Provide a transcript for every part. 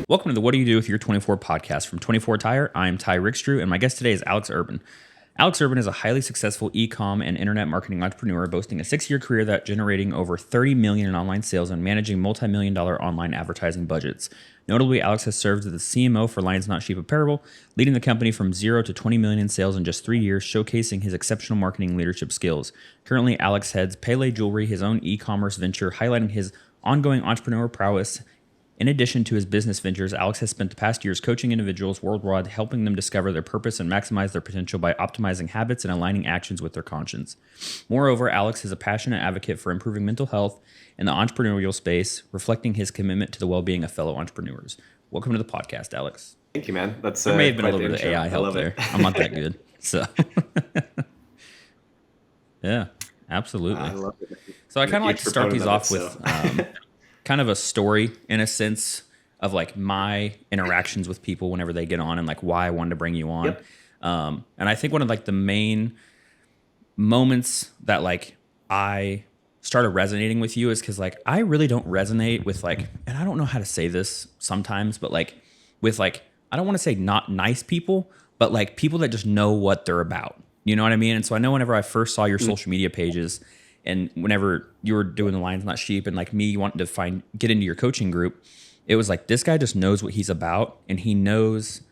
Welcome to the What Do You Do With Your 24 podcast from 24 Tire. I'm Ty Rickstrew, and my guest today is Alex Urban. Alex Urban is a highly successful e-com and internet marketing entrepreneur boasting a 6-year career that generating over $30 million in online sales and managing multi-million-dollar online advertising budgets. Notably, Alex has served as the CMO for Lions Not Sheep Apparel, leading the company from 0 to 20 million in sales in just 3 years, showcasing his exceptional marketing leadership skills. Currently, Alex heads Pele Jewelry, his own e-commerce venture, highlighting his ongoing entrepreneurial prowess. In addition to his business ventures, Alex has spent the past years coaching individuals worldwide, helping them discover their purpose and maximize their potential by optimizing habits and aligning actions with their conscience. Moreover, Alex is a passionate advocate for improving mental health in the entrepreneurial space, reflecting his commitment to the well-being of fellow entrepreneurs. Welcome to the podcast, Alex. Thank you, man. That's there may have been a quite little the bit of intro. AI help there. I'm not that good. So, yeah, absolutely. I love it. So I kind of like to start these off with with kind of a story in a sense of like my interactions with people whenever they get on and like why I wanted to bring you on. Yep. And I think one of like the main moments that like I started resonating with you is because like I really don't resonate with like, and I don't know how to say this sometimes, but like with like, I don't want to say not nice people, but like people that just know what they're about. You know what I mean? And so I know whenever I first saw your social media pages and whenever you were doing the Lions Not Sheep and like me wanting to get into your coaching group, it was like, this guy just knows what he's about and he knows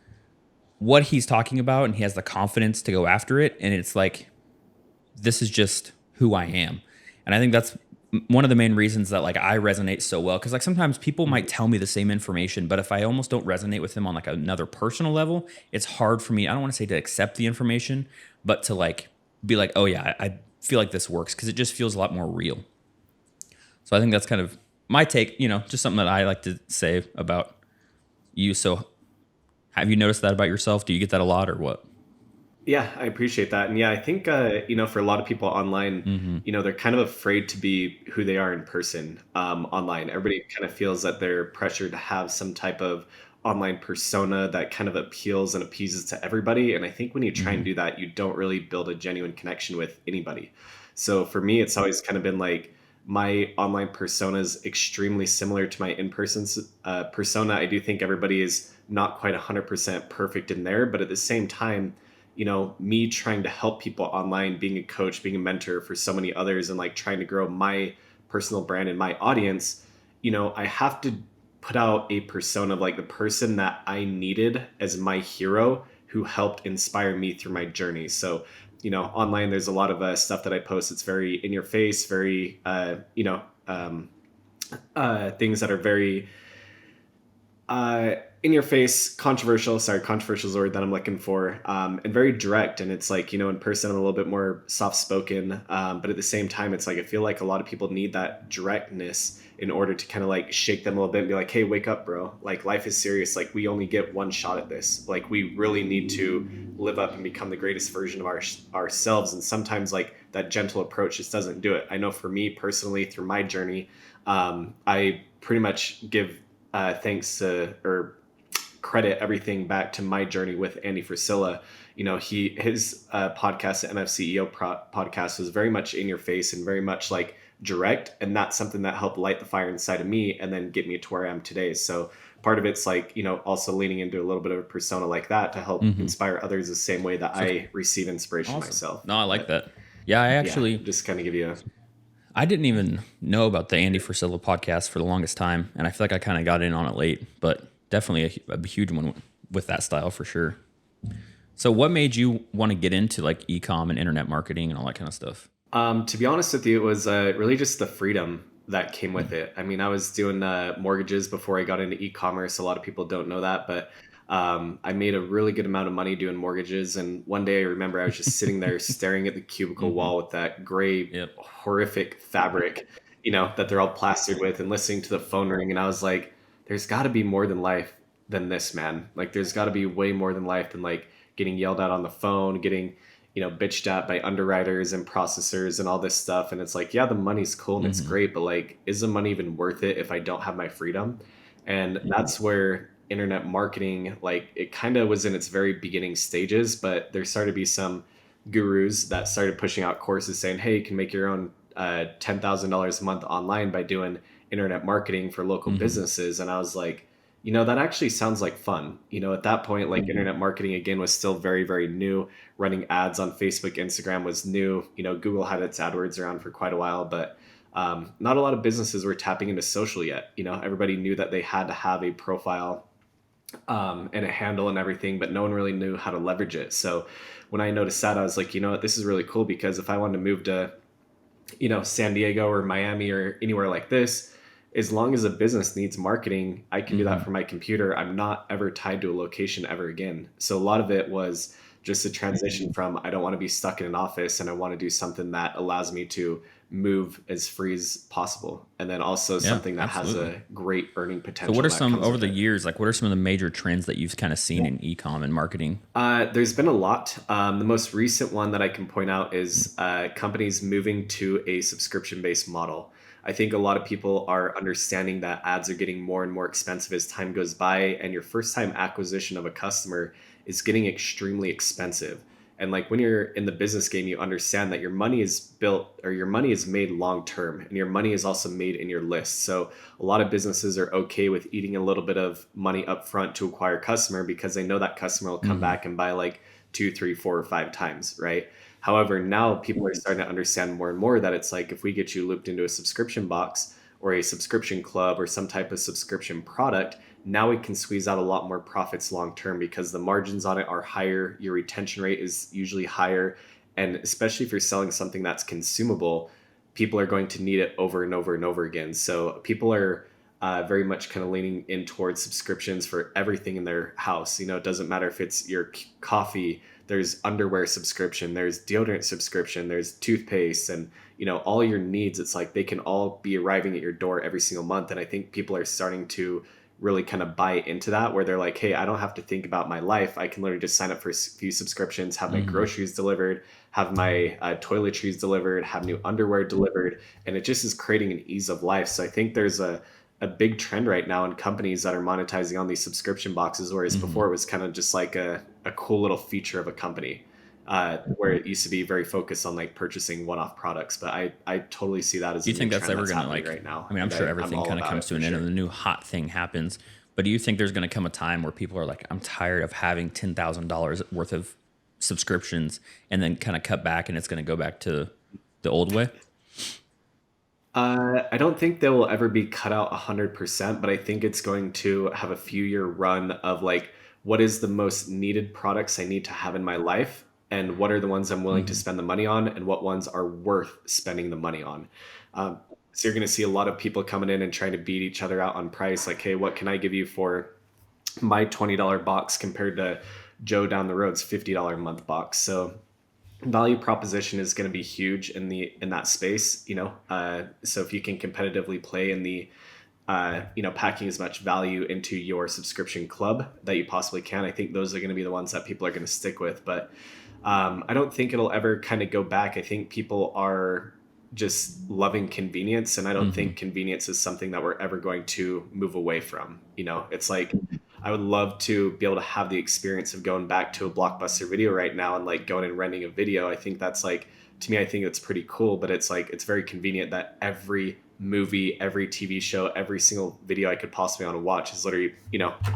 what he's talking about and he has the confidence to go after it. And it's like, this is just who I am. And I think that's one of the main reasons that like I resonate so well. Cause like sometimes people might tell me the same information, but if I almost don't resonate with them on like another personal level, it's hard for me. I don't want to say to accept the information, but to like be like, oh yeah, I feel like this works. Cause it just feels a lot more real. So I think that's kind of my take, you know, just something that I like to say about you. So have you noticed that about yourself? Do you get that a lot or what? Yeah, I appreciate that. And yeah, I think, for a lot of people online, they're kind of afraid to be who they are in person online. Everybody kind of feels that they're pressured to have some type of online persona that kind of appeals and appeases to everybody. And I think when you try and do that, you don't really build a genuine connection with anybody. So for me, it's always kind of been like, my online persona is extremely similar to my in-person persona. I do think everybody is not quite 100% perfect in there, but at the same time, me trying to help people online, being a coach, being a mentor for so many others, and like trying to grow my personal brand and my audience, I have to put out a persona of like the person that I needed as my hero who helped inspire me through my journey. So online, there's a lot of stuff that I post. It's very in your face, very, things that are very in your face, controversial. Sorry, controversial is the word that I'm looking for, and very direct. And it's like, in person, I'm a little bit more soft spoken. But at the same time, it's like, I feel like a lot of people need that directness in order to kind of like shake them a little bit and be like, hey, wake up, bro. Like life is serious. Like we only get one shot at this. Like we really need to live up and become the greatest version of ourselves. And sometimes like that gentle approach just doesn't do it. I know for me personally, through my journey, I pretty much give thanks to, or credit everything back to my journey with Andy Frisilla. His podcast, the MFCEO podcast, was very much in your face and very much like direct, and that's something that helped light the fire inside of me and then get me to where I am today. So part of it's like, also leaning into a little bit of a persona like that to help inspire others the same way that I receive inspiration myself. No, I like that. Yeah, I actually just kind of give you I didn't even know about the Andy Frisilla podcast for the longest time, and I feel like I kind of got in on it late, but definitely a huge one with that style for sure. So what made you want to get into like e-com and internet marketing and all that kind of stuff? To be honest with you, it was really just the freedom that came with it. I mean, I was doing mortgages before I got into e-commerce. A lot of people don't know that, but I made a really good amount of money doing mortgages. And one day I remember I was just sitting there staring at the cubicle wall with that gray, horrific fabric, that they're all plastered with, and listening to the phone ring. And I was like, there's got to be more than life than this, man. Like, there's got to be way more than life than like getting yelled at on the phone, getting bitched at by underwriters and processors and all this stuff. And it's like, yeah, the money's cool and it's great, but like, is the money even worth it if I don't have my freedom? And that's where internet marketing, like it kind of was in its very beginning stages, but there started to be some gurus that started pushing out courses saying, hey, you can make your own $10,000 a month online by doing internet marketing for local businesses. And I was like, that actually sounds like fun. At that point, like internet marketing again was still very, very new. Running ads on Facebook, Instagram was new. Google had its AdWords around for quite a while, but not a lot of businesses were tapping into social yet. Everybody knew that they had to have a profile and a handle and everything, but no one really knew how to leverage it. So when I noticed that, I was like, what, this is really cool because if I wanted to move to, San Diego or Miami or anywhere like this, as long as a business needs marketing, I can do that Hmm. from my computer. I'm not ever tied to a location ever again. So a lot of it was just a transition from I don't want to be stuck in an office and I want to do something that allows me to move as free as possible. And then also Yeah, something that has absolutely. a great earning So what potential are that some comes over with the it. years, like what are some of the major trends that you've kind of seen in e-com and marketing? There's been a lot. The most recent one that I can point out is companies moving to a subscription based model. I think a lot of people are understanding that ads are getting more and more expensive as time goes by, and your first time acquisition of a customer is getting extremely expensive. And like when you're in the business game, you understand that your money is built or your money is made long term, and your money is also made in your list. So a lot of businesses are okay with eating a little bit of money up front to acquire a customer because they know that customer will come Hmm. back and buy like two, three, four, or five times, right? However, now people are starting to understand more and more that it's like if we get you looped into a subscription box or a subscription club or some type of subscription product, now we can squeeze out a lot more profits long term because the margins on it are higher, your retention rate is usually higher, and especially if you're selling something that's consumable, people are going to need it over and over and over again. So people are very much kind of leaning in towards subscriptions for everything in their house. It doesn't matter if it's your coffee, there's underwear subscription, there's deodorant subscription, there's toothpaste, and all your needs. It's like they can all be arriving at your door every single month. And I think people are starting to really kind of buy into that where they're like, hey, I don't have to think about my life. I can literally just sign up for a few subscriptions, have my Hmm. groceries delivered, have my toiletries delivered, have new underwear delivered, and it just is creating an ease of life. So I think there's a big trend right now in companies that are monetizing on these subscription boxes, whereas Hmm. before it was kind of just like a cool little feature of a company. Where it used to be very focused on like purchasing one-off products, but I totally see that as Do a you new think that's trend ever that's going to happening like, right now, I mean, I'm and sure I'm everything all kind of about comes it to for an end and sure. a new hot thing happens, but do you think there's going to come a time where people are like, I'm tired of having $10,000 worth of subscriptions and then kind of cut back and it's going to go back to the old way? I don't think they will ever be cut out 100%, but I think it's going to have a few year run of like, what is the most needed products I need to have in my life? And what are the ones I'm willing to Hmm. spend the money on? And what ones are worth spending the money on? So you're going to see a lot of people coming in and trying to beat each other out on price. Like, hey, what can I give you for my $20 box compared to Joe down the road's $50 a month box? So value proposition is going to be huge in that space. So if you can competitively play in the packing as much value into your subscription club that you possibly can, I think those are going to be the ones that people are going to stick with. But I don't think it'll ever kind of go back. I think people are just loving convenience, and I don't Hmm. think convenience is something that we're ever going to move away from. It's like I would love to be able to have the experience of going back to a Blockbuster video right now and like going and renting a video. I think that's like, to me, I think it's pretty cool, but it's like it's very convenient that every movie, every TV show, every single video I could possibly want to watch is literally,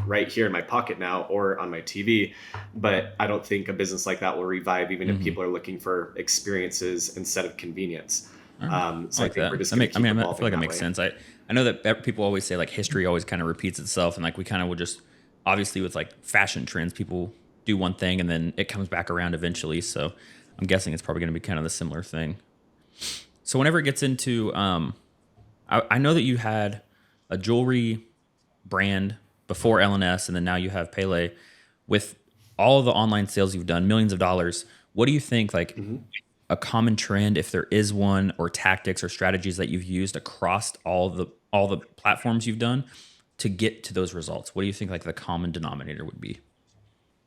right here in my pocket now or on my TV. But I don't think a business like that will revive even if Hmm. people are looking for experiences instead of convenience. All right. I So I like think we're that. just going to I keep mean, I feel evolving like it that makes way. sense. I know that people always say like history always kind of repeats itself, and like we kind of will just obviously with like fashion trends, people do one thing and then it comes back around eventually. So I'm guessing it's probably going to be kind of the similar thing. So whenever it gets into, I know that you had a jewelry brand before LNS, and then now you have Pele. With all the online sales you've done, millions of dollars, what do you think like Mhm. a common trend, if there is one, or tactics or strategies that you've used across all the platforms you've done to get to those results? What do you think like the common denominator would be?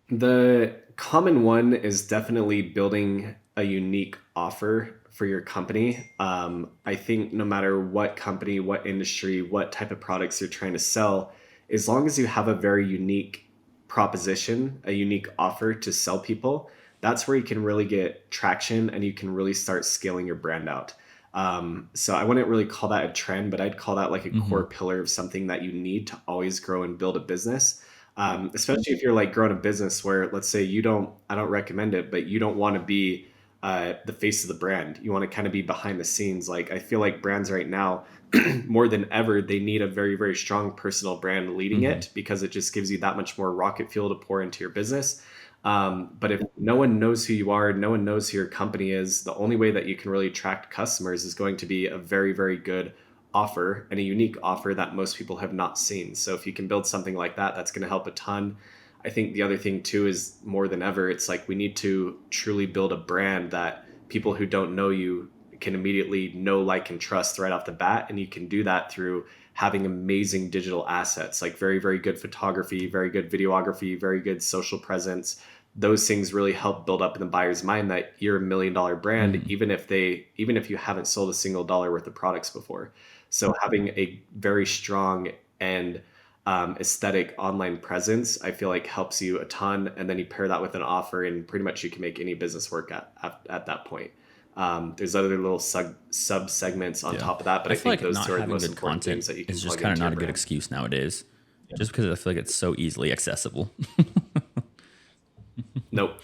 The common one is definitely building a unique offer for your company. I think no matter what company, what industry, what type of products you're trying to sell, as long as you have a very unique proposition, a unique offer to sell people, that's where you can really get traction and you can really start scaling your brand out. So I wouldn't really call that a trend, but I'd call that like a Mm-hmm. core pillar of something that you need to always grow and build a business. Especially if you're like growing a business where, let's say I don't recommend it, but you don't want to be the face of the brand. You want to kind of be behind the scenes. Like I feel like brands right now, more than ever, they need a very, very strong personal brand leading Mm-hmm. it because it just gives you that much more rocket fuel to pour into your business. But if no one knows who you are, no one knows who your company is, the only way that you can really attract customers is going to be a very, very good offer and a unique offer that most people have not seen. So if you can build something like that, that's going to help a ton. I think the other thing too is more than ever, it's like we need to truly build a brand that people who don't know you can immediately know, like, and trust right off the bat. And you can do that through having amazing digital assets, like very, very good photography, very good videography, very good social presence. Those things really help build up in the buyer's mind that you're $1 million brand, Mm-hmm. even if you haven't sold a single dollar worth of products before. So having a very strong and aesthetic online presence, I feel like helps you a ton. And then you pair that with an offer, and pretty much you can make any business work at that point. There's other little sub segments on Yeah. top of that, but I I feel think like those not two are the having most good important content things that you can is just plug kind of into not your a good brand. excuse nowadays. Just because I feel like it's so easily accessible. Nope.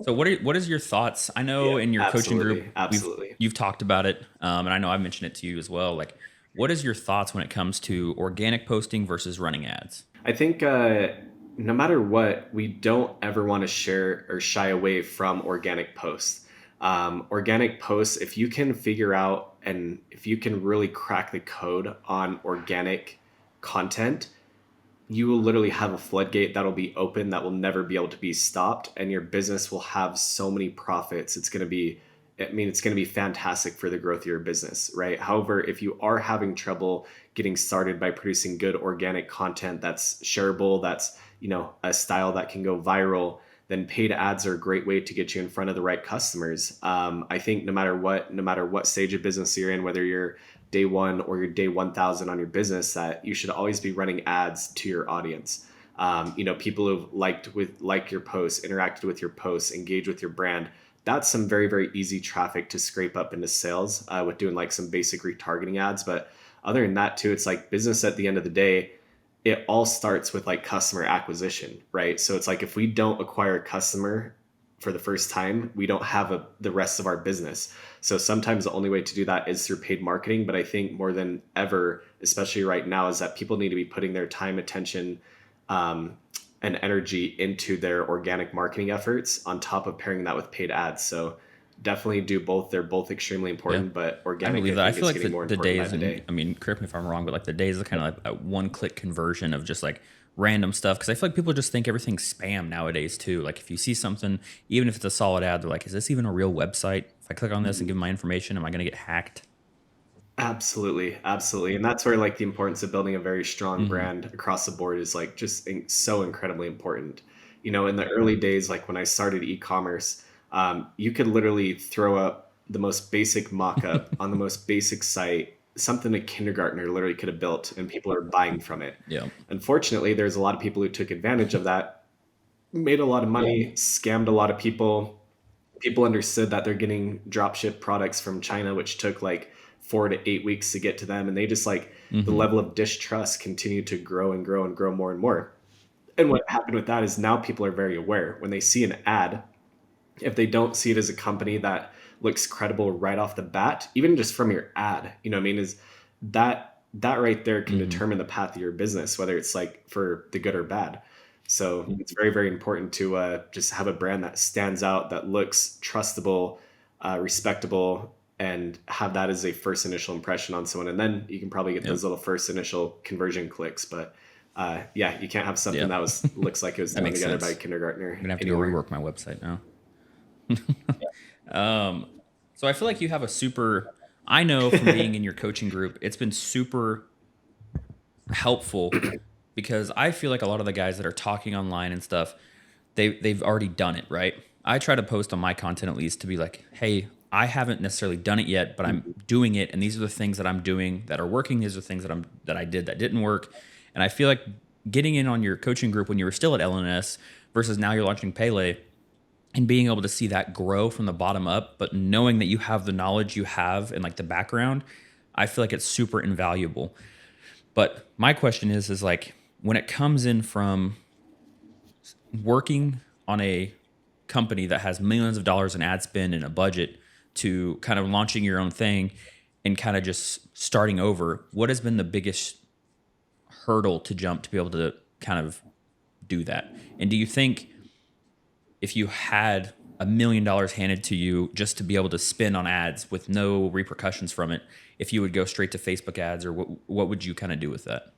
So what is your thoughts? I know Yeah, in your coaching group absolutely, absolutely. you've talked about it, and I know I've mentioned it to you as well. Like, what is your thoughts when it comes to organic posting versus running ads? I think no matter what, we don't ever want to share or shy away from organic posts. Organic posts, if you can figure out and if you can really crack the code on organic content, you will literally have a floodgate that'll be open that will never be able to be stopped, and your business will have so many profits. It's going to be fantastic for the growth of your business, right? However, if you are having trouble getting started by producing good organic content that's shareable, that's, a style that can go viral, then paid ads are a great way to get you in front of the right customers. I think no matter what stage of business you're in, whether you're day one or your day 1000 on your business, that you should always be running ads to your audience. People who've liked your posts, interacted with your posts, engaged with your brand. That's some very, very easy traffic to scrape up into sales with doing like some basic retargeting ads. But other than that too, it's like business at the end of the day, it all starts with like customer acquisition, right? So it's like if we don't acquire a customer for the first time, we don't have the rest of our business. So sometimes the only way to do that is through paid marketing. But I think more than ever, especially right now, is that people need to be putting their time, attention, um, and energy into their organic marketing efforts on top of pairing that with paid ads. So definitely do both. They're both extremely Yeah, important, but I organic, believe I that. I think, feel is like getting more the important by days, the and day. I mean, correct me if I'm wrong, but like the days are kind of like a one click conversion of just like random stuff. Because I feel like people just think everything's spam nowadays too. Like if you see something, even if it's a solid ad, they're like, "Is this even a real website? If I click on this and give them my information, am I going to get hacked?" Absolutely, absolutely. And that's where like the importance of building a very strong Hmm. brand across the board is like just so incredibly important. In the early days, like when I started e-commerce, you could literally throw up the most basic mock-up on the most basic site, something a kindergartner literally could have built, and people are buying from it. Yeah. Unfortunately, there's a lot of people who took advantage of that, made a lot of money, scammed a lot of people. People understood that they're getting drop ship products from China, which took like 4 to 8 weeks to get to them. And they just like the Hmm. level of distrust continued to grow and grow and grow more and more. And what happened with that is now people are very aware when they see an ad, if they don't see it as a company that looks credible right off the bat, even just from your ad, what I mean, is that right there can Hmm. determine the path of your business, whether it's like for the good or bad. So it's very, very important to just have a brand that stands out, that looks trustable, respectable, and have that as a first initial impression on someone. And then you can probably get Yep. those little first initial conversion clicks. But yeah, you can't have something Yep. that looks like it was That done makes together by a sense. I'm kindergartner gonna have to go anymore. rework my website now. Um, so I feel like you have a super. I know from being in your coaching group, it's been super helpful because I feel like a lot of the guys that are talking online and stuff, they've already done it, right? I try to post on my content at least to be like, hey, I haven't necessarily done it yet, but I'm doing it, and these are the things that I'm doing that are working. These are things that I did that didn't work, and I feel like getting in on your coaching group when you were still at LNS versus now you're launching Pele. and being able to see that grow from the bottom up, but knowing that you have the knowledge you have and like the background, I feel like it's super invaluable. But my question is like when it comes in from working on a company that has millions of dollars in ad spend and a budget to kind of launching your own thing and kind of just starting over, what has been the biggest hurdle to jump to be able to kind of do that? And do you think if you had $1 million handed to you just to be able to spend on ads with no repercussions from it, if you would go straight to Facebook ads, or what would you kind of do with that?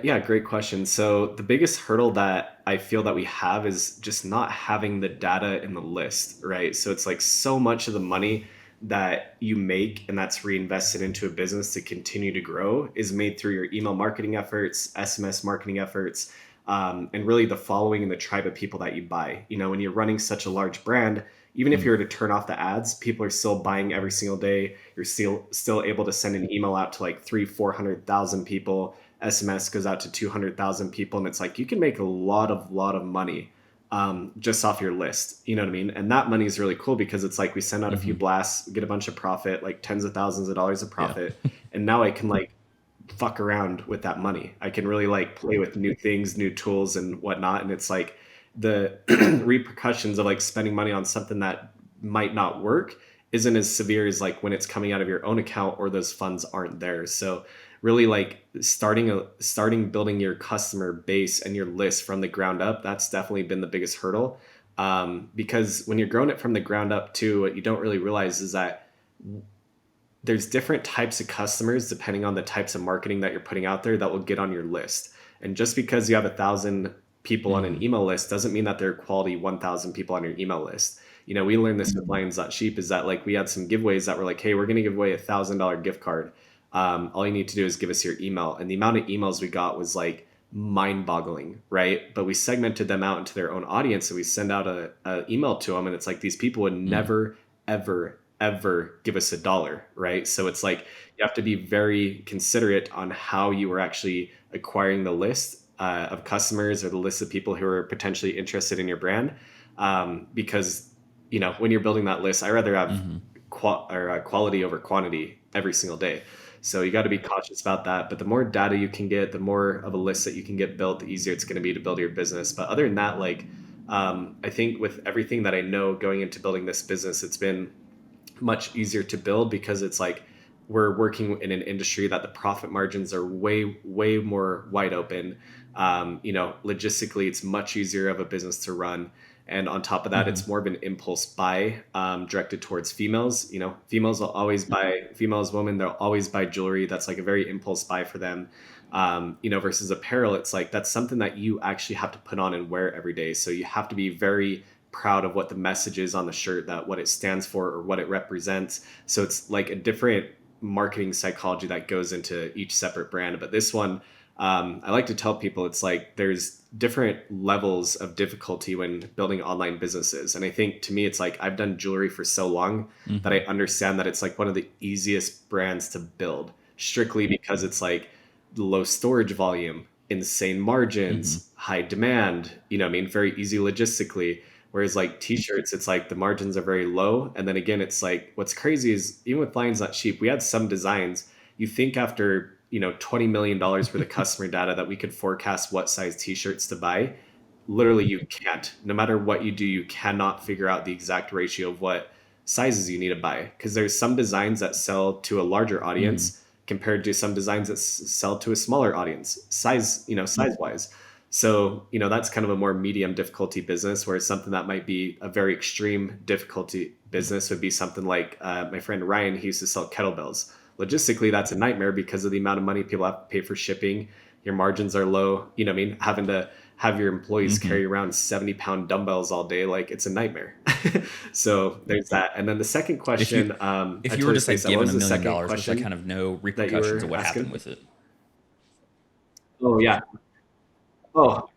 Yeah, great question. So the biggest hurdle that I feel that we have is just not having the data in the list, right? So it's like so much of the money that you make and that's reinvested into a business to continue to grow is made through your email marketing efforts, SMS marketing efforts, and really the following and the tribe of people that you buy. You know, when you're running such a large brand, even if you were to turn off the ads, people are still buying every single day. You're still able to send an email out to like 400,000 people. SMS goes out to 200,000 people, and it's like you can make a lot of money just off your list. You know what I mean? And that money is really cool because it's like we send out a few blasts, get a bunch of profit, like tens of thousands of dollars of Yeah. profit, and now I can like fuck around with that money. I can really like play with new things, new tools, and whatnot. And it's like the repercussions of like spending money on something that might not work isn't as severe as like when it's coming out of your own account or those funds aren't there. So really like starting building your customer base and your list from the ground up, that's definitely been the biggest hurdle. Because when you're growing it from the ground up too, what you don't really realize is that there's different types of customers depending on the types of marketing that you're putting out there that will get on your list. And just because you have 1,000 people on an email list doesn't mean that they're quality 1,000 people on your email list. You know, we learned this with Lions Not Sheep is that like we had some giveaways that were like, hey, we're going to give away $1,000 gift card. All you need to do is give us your email. And the amount of emails we got was like mind boggling, right? But we segmented them out into their own audience. So we send out a email to them and it's like these people would never, ever give us $1, right? So it's like you have to be very considerate on how you are actually acquiring the list of customers or the list of people who are potentially interested in your brand. Because, you know, when you're building that list, I rather have quality over quantity every single day. So you got to be cautious about that. But the more data you can get, the more of a list that you can get built, the easier it's going to be to build your business. But other than that, like, I think with everything that I know going into building this business, it's been much easier to build because it's like we're working in an industry that the profit margins are way more wide open. You know, logistically, it's much easier of a business to run. And on top of that, it's more of an impulse buy directed towards females. You know, females will always buy, females, women, they'll always buy jewelry. That's like a very impulse buy for them. You know, versus apparel, it's like that's something that you actually have to put on and wear every day. So you have to be very proud of what the message is on the shirt, that what it stands for or what it represents. So it's like a different marketing psychology that goes into each separate brand. But this one, I like to tell people it's like there's different levels of difficulty when building online businesses. And I think to me, it's like I've done jewelry for so long that I understand that it's like one of the easiest brands to build strictly because it's like low storage volume, insane margins, high demand, you know, what I mean, very easy logistically. Whereas like t-shirts, it's like the margins are very low. And then again, it's like what's crazy is even with Lions Not Sheep, we had some designs. You think after, you know, $20 million worth of customer data that we could forecast what size t-shirts to buy. Literally, you can't. No matter what you do, you cannot figure out the exact ratio of what sizes you need to buy. Because there's some designs that sell to a larger audience compared to some designs that sell to a smaller audience, size, you know, size wise. So, you know, that's kind of a more medium difficulty business, whereas something that might be a very extreme difficulty business would be something like my friend Ryan, he used to sell kettlebells. Logistically, that's a nightmare because of the amount of money people have to pay for shipping. Your margins are low. You know what I mean? Having to have your employees carry around 70-pound dumbbells all day, like it's a nightmare. So there's that. And then the second If you question, I if you were totally just like spaced out. What given was a the million second dollars with like question kind of no that you repercussions were of what happened asking? with it? Oh yeah. Oh,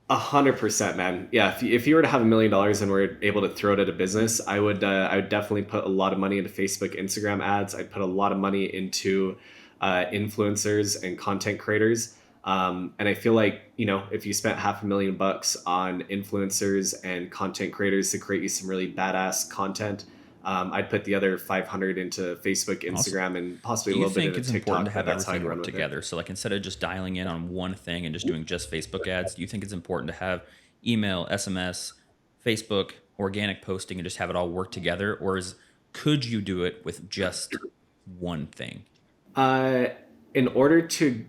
100%, man. Yeah, if you were to have $1 million and were able to throw it at a business, I would definitely put a lot of money into Facebook, Instagram ads. I'd put a lot of money into influencers and content creators. And I feel like, if you spent $500,000 on influencers and content creators to create you some really badass content, I'd put the other 500 into Facebook, Awesome. Instagram, and possibly Do a you little bit think into it's important to TikTok, but have that's how I'd everything run work with it. together? So, like, instead of just dialing in on one thing and just doing just Facebook ads, do you think it's important to have email, SMS, Facebook, organic posting, and just have it all work together? Or could you do it with just one thing? Uh, in order to,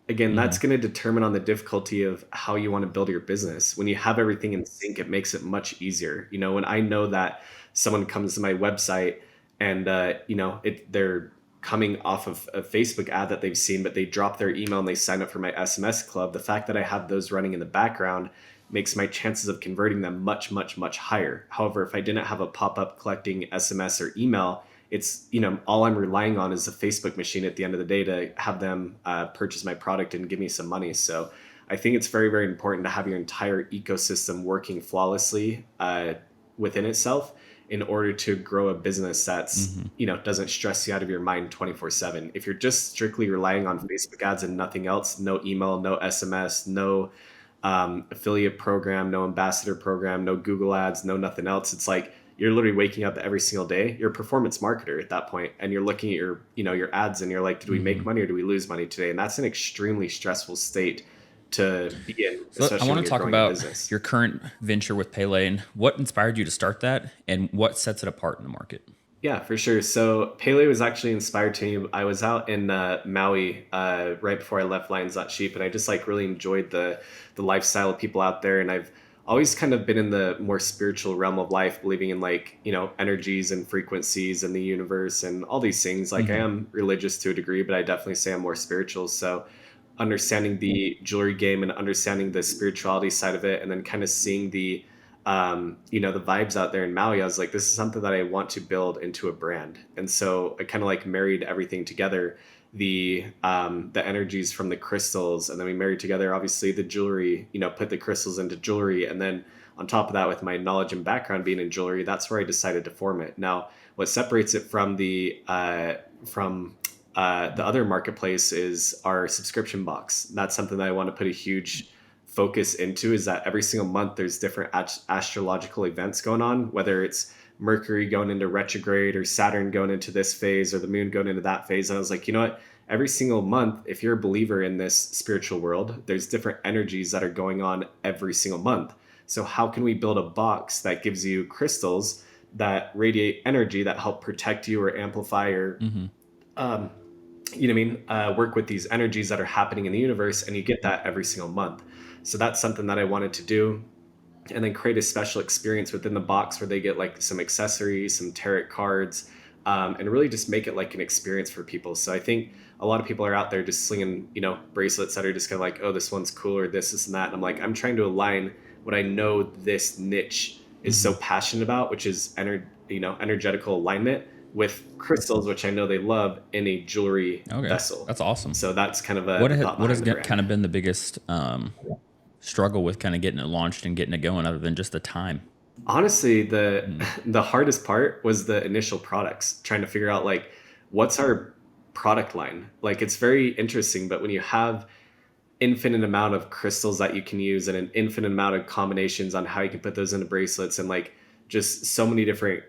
again, Hmm. that's going to determine on the difficulty of how you want to build your business. When you have everything in sync, it makes it much easier. When I know that someone comes to my website and, they're coming off of a Facebook ad that they've seen, but they drop their email and they sign up for my SMS club. The fact that I have those running in the background makes my chances of converting them much, much, much higher. However, if I didn't have a pop-up collecting SMS or email, it's, all I'm relying on is the Facebook machine at the end of the day to have them purchase my product and give me some money. So I think it's very, very important to have your entire ecosystem working flawlessly within itself in order to grow a business that's, Hmm. doesn't stress you out of your mind 24/7. If you're just strictly relying on Facebook ads and nothing else, no email, no SMS, no affiliate program, no ambassador program, no Google ads, no nothing else. It's like you're literally waking up every single day. You're a performance marketer at that point, and you're looking at your ads, and you're like, did we make Hmm. money or do we lose money today? And that's an extremely stressful state to be in, So, I especially when want to you're talk growing a about business. your current venture with Pele and what inspired you to start that and what sets it apart in the market. Yeah, for sure. So Pele was actually inspired to me. I was out in Maui right before I left Lions Not Sheep, and I just like really enjoyed the lifestyle of people out there. And I've always kind of been in the more spiritual realm of life, believing in like energies and frequencies and the universe and all these things. Like I Hmm. am religious to a degree, but I definitely say I'm more spiritual. So understanding the jewelry game and understanding the spirituality side of it, and then kind of seeing the vibes out there in Maui, I was like, this is something that I want to build into a brand. And so I kind of like married everything together, the energies from the crystals, and then we married together obviously the jewelry, put the crystals into jewelry, and then on top of that, with my knowledge and background being in jewelry, that's where I decided to form it. Now, what separates it from the other marketplace is our subscription box. That's something that I want to put a huge focus into, is that every single month there's different astrological events going on, whether it's Mercury going into retrograde or Saturn going into this phase or the moon going into that phase. And I was like, you know what? Every single month, if you're a believer in this spiritual world, there's different energies that are going on every single month. So how can we build a box that gives you crystals that radiate energy that help protect you or amplify or Hmm. um, work with these energies that are happening in the universe, and you get that every single month. So that's something that I wanted to do, and then create a special experience within the box where they get like some accessories, some tarot cards, and really just make it like an experience for people. So I think a lot of people are out there just slinging, bracelets that are just kind of like, oh, this one's cool, or this and that. And I'm like, I'm trying to align what I know this niche is so Hmm. passionate about, which is energetical alignment, with crystals, which I know they love, in a jewelry Okay, vessal. that's awesome. So that's kind of What the has, thought what has behind the brand. kind of been the biggest struggle with kind of getting it launched and getting it going, other than just the time? Honestly, the Mm. the hardest part was the initial products, trying to figure out like what's our product line. Like it's very interesting, but when you have infinite amount of crystals that you can use and an infinite amount of combinations on how you can put those into bracelets, and like just so many different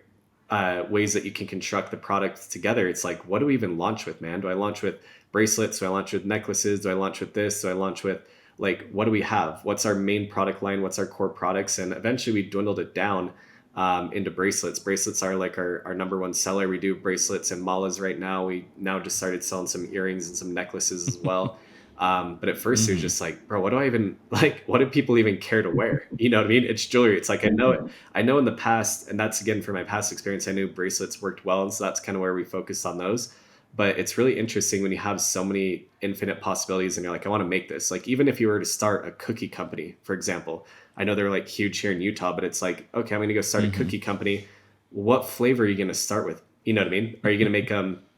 ways that you can construct the products together, it's like, what do we even launch with, man? Do I launch with bracelets? Do I launch with necklaces? Do I launch with this? Do I launch with, like, what do we have? What's our main product line? What's our core products? And eventually we dwindled it down into bracelets. Bracelets are like our number one seller. We do bracelets and malas right now. We now just started selling some earrings and some necklaces as well. But at first it was Hmm. just like, bro, what do I even like? What do people even care to wear? You know what I mean? It's jewelry. It's like, I know it. I know in the past, and that's again from my past experience, I knew bracelets worked well. And so that's kind of where we focused on those. But it's really interesting when you have so many infinite possibilities and you're like, I want to make this. Like, even if you were to start a cookie company, for example, I know they're like huge here in Utah, but it's like, okay, I'm going to go start a Hmm. cookie company. What flavor are you going to start with? You know what I mean? Are you going to make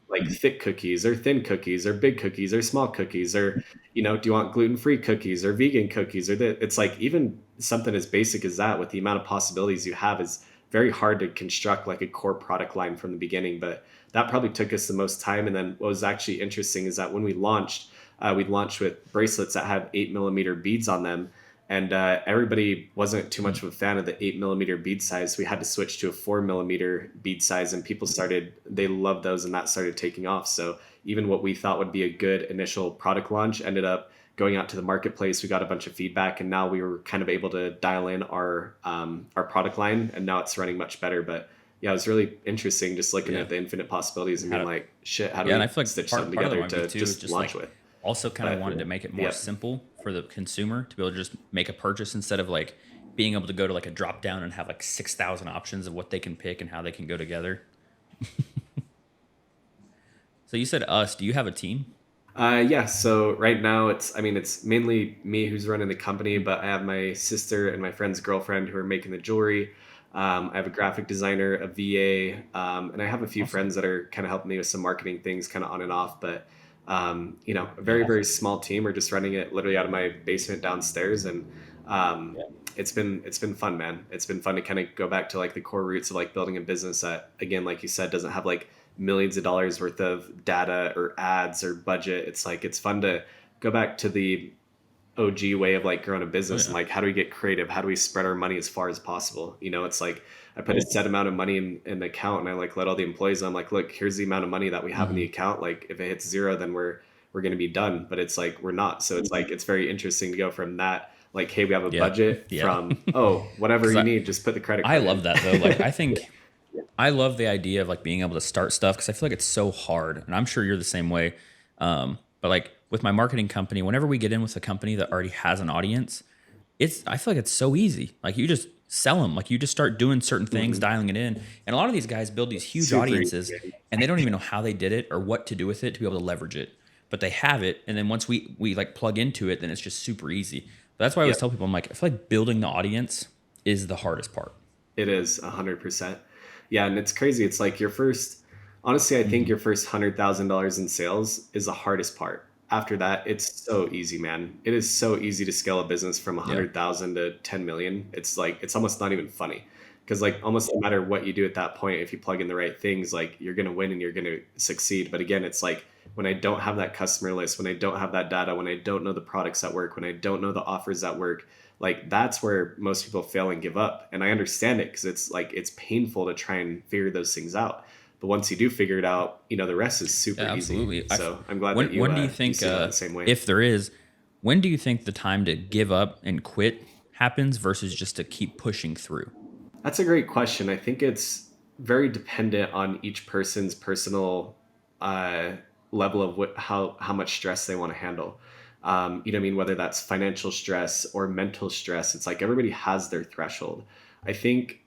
like thick cookies or thin cookies or big cookies or small cookies, or, do you want gluten-free cookies or vegan cookies, or that? It's like even something as basic as that, with the amount of possibilities you have, is very hard to construct like a core product line from the beginning. But that probably took us the most time. And then what was actually interesting is that when we launched, We launched with bracelets that had 8 millimeter beads on them. And everybody wasn't too much of a fan of the 8 millimeter bead size. We had to switch to a 4 millimeter bead size, and people they loved those, and that started taking off. So even what we thought would be a good initial product launch ended up going out to the marketplace. We got a bunch of feedback, and now we were kind of able to dial in our product line, and now it's running much better. But yeah, it was really interesting just looking Yeah. at the infinite possibilities and How being to, like, shit, how do yeah, and we I feel like stitch something part of it together might be to too is just just launch like with? also kind of But wanted to make it more yeah, simple for the consumer to be able to just make a purchase instead of like being able to go to like a drop down and have like 6,000 options of what they can pick and how they can go together. So you said us. Do you have a team? yeah. So right now it's mainly me who's running the company, but I have my sister and my friend's girlfriend who are making the jewelry. I have a graphic designer, a VA, and I have a few Awesome. friends that are kind of helping me with some marketing things, kind of on and off. But a Yeah. very very small team. We're just running it literally out of my basement downstairs, and um, it's been fun, man. It's been fun to kind of go back to like the core roots of like building a business that, again, like you said, doesn't have like millions of dollars worth of data or ads or budget. It's like it's fun to go back to the OG way of like growing a Oh business, and yeah. like how do we get creative? How do we spread our money as far as possible? It's like I put a set amount of money in the account, and I like let all the employees know, I'm like, look, here's the amount of money that we have in the Hmm. account. Like if it hits zero, then we're going to be done. But it's like we're not. So it's like it's very interesting to go from that, like, hey, we have a Yeah. budget, Yeah. from, oh, whatever Because you need, just put the credit I card love in. that though. Like I think I love the idea of like being able to start stuff because I feel like it's so hard, and I'm sure you're the same way. But like with my marketing company, whenever we get in with a company that already has an audience, I feel like it's so easy. Like you just sell them. Like you just start doing certain things, Mhm. dialing it in. And a lot of these guys build these huge Super audiences, easy. and they don't even know how they did it or what to do with it to be able to leverage it. But they have it, and then once we like plug into it, then it's just super easy. But that's why I always Yep. tell people, I'm like, I feel like building the audience is the hardest part. It is 100%. Yeah, and it's crazy. It's like honestly, I think Hmm. your first $100,000 in sales is the hardest part. After that, it's so easy, man. It is so easy to scale a business from Yeah. 100,000 to 10 million. It's like it's almost not even funny, because like almost no matter what you do at that point, if you plug in the right things, like you're gonna win and you're gonna succeed. But again, it's like when I don't have that customer list, when I don't have that data, when I don't know the products that work, when I don't know the offers that work, like that's where most people fail and give up. And I understand it, because it's like it's painful to try and figure those things out. But once you do figure it out, the rest is super Yeah, easy. absolutely. So I'm glad that When do you you think, see that the same way. if there is, when do you think the time to give up and quit happens versus just to keep pushing through? That's a great question. I think it's very dependent on each person's personal uh, level of how much stress they want to handle. What I mean, whether that's financial stress or mental stress, it's like everybody has their threshold. I think,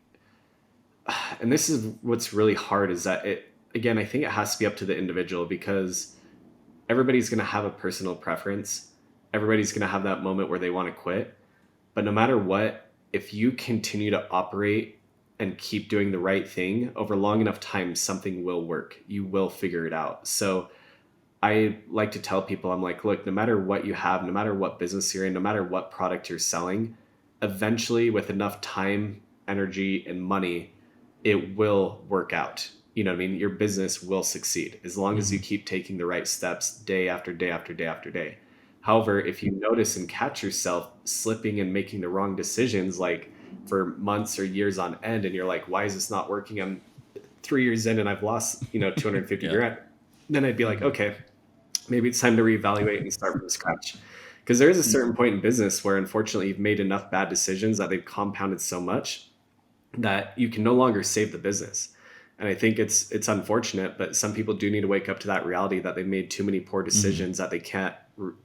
and this is what's really hard, is that it again, I think it has to be up to the individual, because everybody's going to have a personal preference. Everybody's going to have that moment where they want to quit. But no matter what, if you continue to operate and keep doing the right thing over long enough time, something will work. You will figure it out. So I like to tell people, I'm like, look, no matter what you have, no matter what business you're in, no matter what product you're selling, eventually with enough time, energy, and money, it will work out. What I mean? Your business will succeed as long as you Hmm. keep taking the right steps day after day after day after day. However, if you notice and catch yourself slipping and making the wrong decisions, like for months or years on end, and you're like, why is this not working? I'm 3 years in and I've lost, 250 Yeah. grand. Then I'd be like, okay, maybe it's time to reevaluate and start from scratch. Because there is a certain point in business where unfortunately you've made enough bad decisions that they've compounded so much that you can no longer save the business. And I think it's unfortunate, but some people do need to wake up to that reality that they've made too many poor Hmm. decisions, that they can't,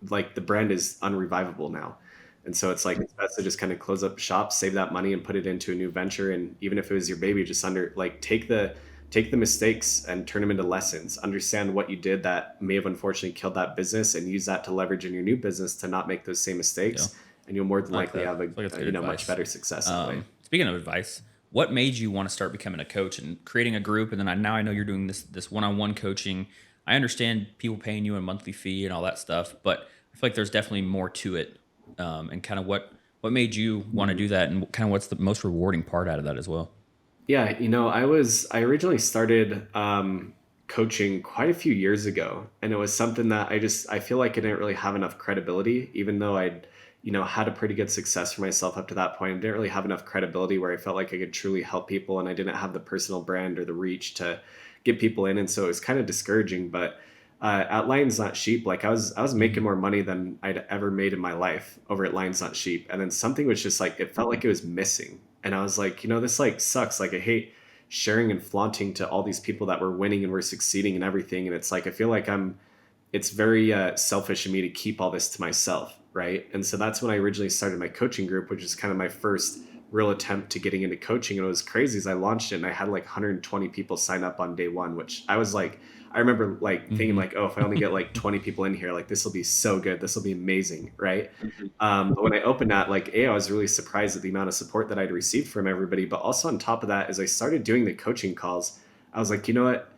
like, the brand is unrevivable now. And so it's like it's best to just kind of close up shop, save that money, and put it into a new venture. And even if it was your baby, just take the mistakes and turn them into lessons. Understand what you did that may have unfortunately killed that business, and use that to leverage in your new business to not make those same Yeah. mistakes. And you'll more than I like likely that. have I feel like that's good much advice. better success that way. Speaking of advice, what made you want to start becoming a coach and creating a group? And then now I know you're doing this one-on-one coaching. I understand people paying you a monthly fee and all that stuff, but I feel like there's definitely more to it. And kind of what made you want to do that, and kind of what's the most rewarding part out of that as well? Yeah, I originally started coaching quite a few years ago, and it was something that I feel like I didn't really have enough credibility, even though I'd had a pretty good success for myself up to that point. I didn't really have enough credibility where I felt like I could truly help people, and I didn't have the personal brand or the reach to get people in, and so it was kind of discouraging. But at Lions Not Sheep, like I was making Hmm. more money than I'd ever made in my life over at Lions Not Sheep, and then something was just like it felt like it was missing, and I was like, this like sucks. Like I hate sharing and flaunting to all these people that were winning and were succeeding and everything, and it's like I feel like it's very selfish of me to keep all this to myself, right? And so that's when I originally started my coaching group, which is kind of my first real attempt to getting into coaching. And it was crazy as I launched it, and I had like 120 people sign up on day one, which I was like, I remember like thinking Hmm. like, oh, if I only get like 20 people in here, like this will be so good, this will be amazing, right? But when I opened that, like, I was really surprised at the amount of support that I'd received from everybody. But also on top of that, as I started doing the coaching calls, I was like, you know what?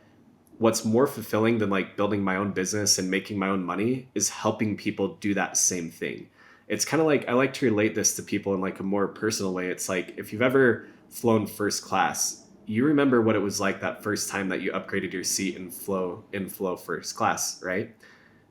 What's more fulfilling than like building my own business and making my own money is helping people do that same thing. It's kind of like I like to relate this to people in like a more personal way. It's like if you've ever flown first class, you remember what it was like that first time that you upgraded your seat and flow first class, right?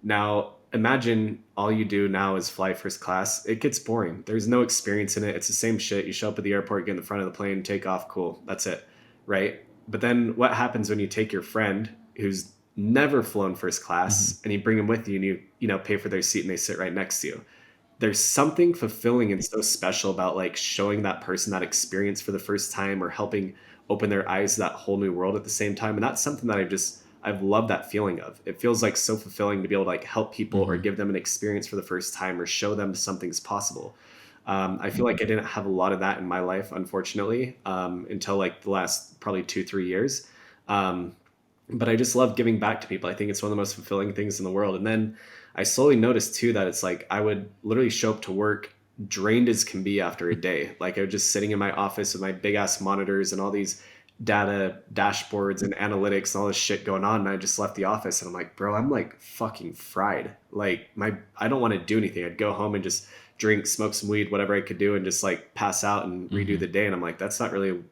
Now, imagine all you do now is fly first class. It gets boring. There's no experience in it. It's the same shit. You show up at the airport, get in the front of the plane, take off, cool. That's it, right? But then what happens when you take your friend who's never flown first Hmm. class and you bring them with you and you pay for their seat and they sit right next to you? There's something fulfilling and so special about like showing that person that experience for the first time or helping open their eyes to that whole new world at the same time. And that's something that I've loved that feeling of. It feels like so fulfilling to be able to like help people or Hmm. give them an experience for the first time or show them something's possible. I feel like I didn't have a lot of that in my life, unfortunately, until like the last probably 2, 3 years. Um, but I just love giving back to people. I think it's one of the most fulfilling things in the world. And then I slowly noticed too that it's like I would literally show up to work drained as can be after a day. Like I was just sitting in my office with my big ass monitors and all these data dashboards and analytics and all this shit going on. And I just left the office and I'm like, bro, I'm like fucking fried. Like I don't want to do anything. I'd go home and just drink, smoke some weed, whatever I could do, and just like pass out and redo Hmm. the day. And I'm like, that's not really,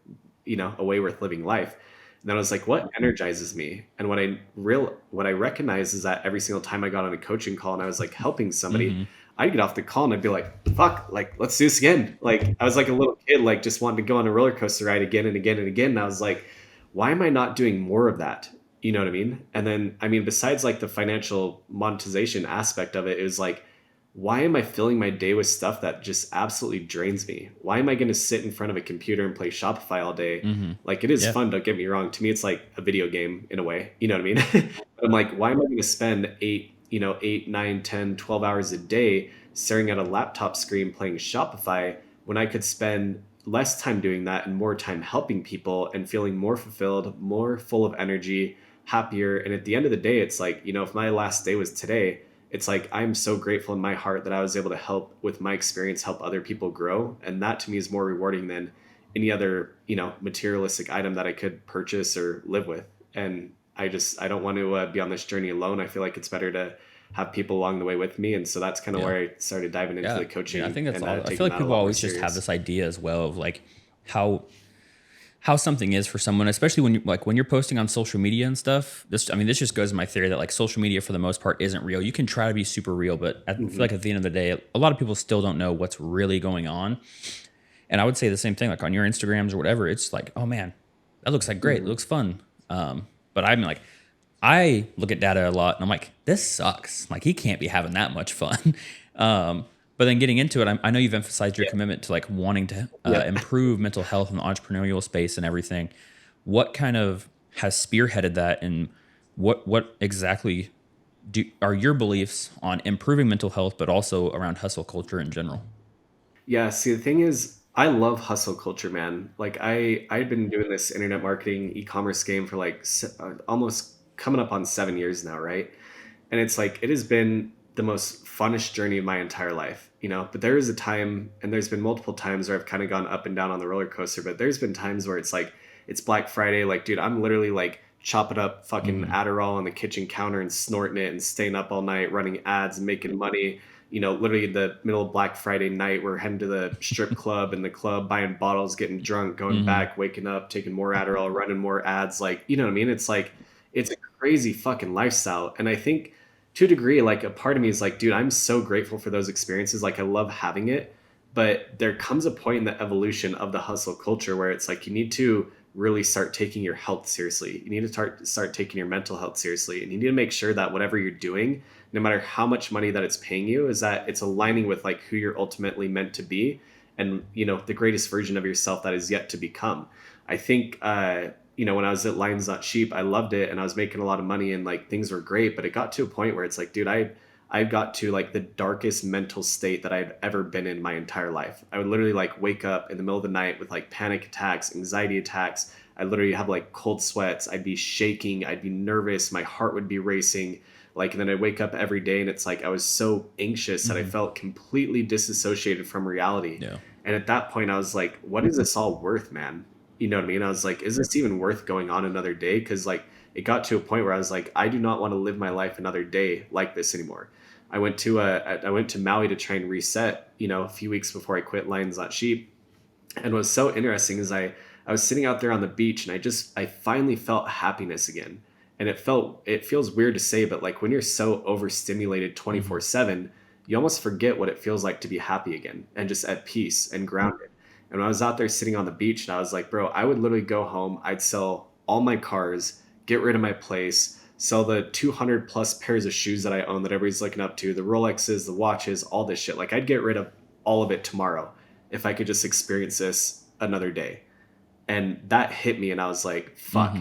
a way worth living life. And then I was like, what energizes me? And what I recognize is that every single time I got on a coaching call and I was like helping somebody, Hmm. I'd get off the call and I'd be like, fuck, like let's do this again. Like I was like a little kid, like just wanting to go on a roller coaster ride again and again and again. And I was like, why am I not doing more of that? You know what I mean? And then I mean, besides like the financial monetization aspect of it, it was like, why am I filling my day with stuff that just absolutely drains me? Why am I going to sit in front of a computer and play Shopify all day? Hmm. Like it is Yeah. fun, don't get me wrong. To me, it's like a video game in a way. You know what I mean? But I'm like, why am I going to spend 8, 9, 10, 12 hours a day staring at a laptop screen playing Shopify when I could spend less time doing that and more time helping people and feeling more fulfilled, more full of energy, happier. And at the end of the day, it's like, if my last day was today, it's like I'm so grateful in my heart that I was able to help with my experience, help other people grow. And that to me is more rewarding than any other, materialistic item that I could purchase or live with. And I don't want to be on this journey alone. I feel like it's better to have people along the way with me. And so that's kind of Yeah. where I started diving into Yeah. the I mean, I coaching think that's and all. I feel taking like that a people lot more always just have serious. this idea as well of like how something is for someone, especially when you like when you're posting on social media and stuff. This just goes to my theory that like social media for the most part isn't real. You can try to be super real, but I feel Hmm. like at the end of the day, a lot of people still don't know what's really going on. And I would say the same thing, like on your Instagrams or whatever. It's like, oh man, that looks like great. It Hmm. looks fun. But I'm like, I look at data a lot and I'm like, this sucks. Like he can't be having that much fun. But then getting into it, I know you've emphasized your Yeah. commitment to like wanting to Yeah. improve mental health in the entrepreneurial space and everything. What kind of has spearheaded that, and what exactly are your beliefs on improving mental health, but also around hustle culture in general? Yeah, see, the thing is, I love hustle culture, man. Like I've been doing this internet marketing e-commerce game for like almost coming up on 7 years now, right? And it's like it has been the most funnest journey of my entire life, But there is a time, and there's been multiple times where I've kind of gone up and down on the roller coaster. But there's been times where it's like it's Black Friday, like dude, I'm literally like chopping up fucking Hmm. Adderall on the kitchen counter and snorting it and staying up all night running ads and making money. Literally the middle of Black Friday night, we're heading to the strip club and the club, buying bottles, getting drunk, going Hmm. back, waking up, taking more Adderall, running more ads. Like, you know what I mean? It's like, it's a crazy fucking lifestyle. And I think to a degree, like a part of me is like, dude, I'm so grateful for those experiences. Like I love having it. But there comes a point in the evolution of the hustle culture where it's like you need to really start taking your health seriously. You need to start taking your mental health seriously. And you need to make sure that whatever you're doing, no matter how much money that it's paying you, is that it's aligning with like who you're ultimately meant to be and the greatest version of yourself that is yet to become. I think when I was at Lions Not Sheep, I loved it and I was making a lot of money and like things were great, but it got to a point where it's like, dude, I got to like the darkest mental state that I've ever been in my entire life. I would literally like wake up in the middle of the night with like panic attacks, anxiety attacks. I literally have like cold sweats. I'd be shaking. I'd be nervous. My heart would be racing. Like, and then I'd wake up every day and it's like I was so anxious that I felt completely disassociated from reality. Yeah. And at that point, I was like, what is this all worth, man? You know what I mean? I was like, is this even worth going on another day? Because like it got to a point where I was like, I do not want to live my life another day like this anymore. I went to Maui to try and reset, a few weeks before I quit Lions Not Sheep. And what's so interesting is I was sitting out there on the beach and I finally felt happiness again. And it feels weird to say, but like when you're so overstimulated 24/7, you almost forget what it feels like to be happy again and just at peace and grounded. And when I was out there sitting on the beach and I was like, bro, I would literally go home, I'd sell all my cars, get rid of my place, sell the 200 plus pairs of shoes that I own that everybody's looking up to, the Rolexes, the watches, all this shit. Like I'd get rid of all of it tomorrow if I could just experience this another day. And that hit me and I was like, fuck,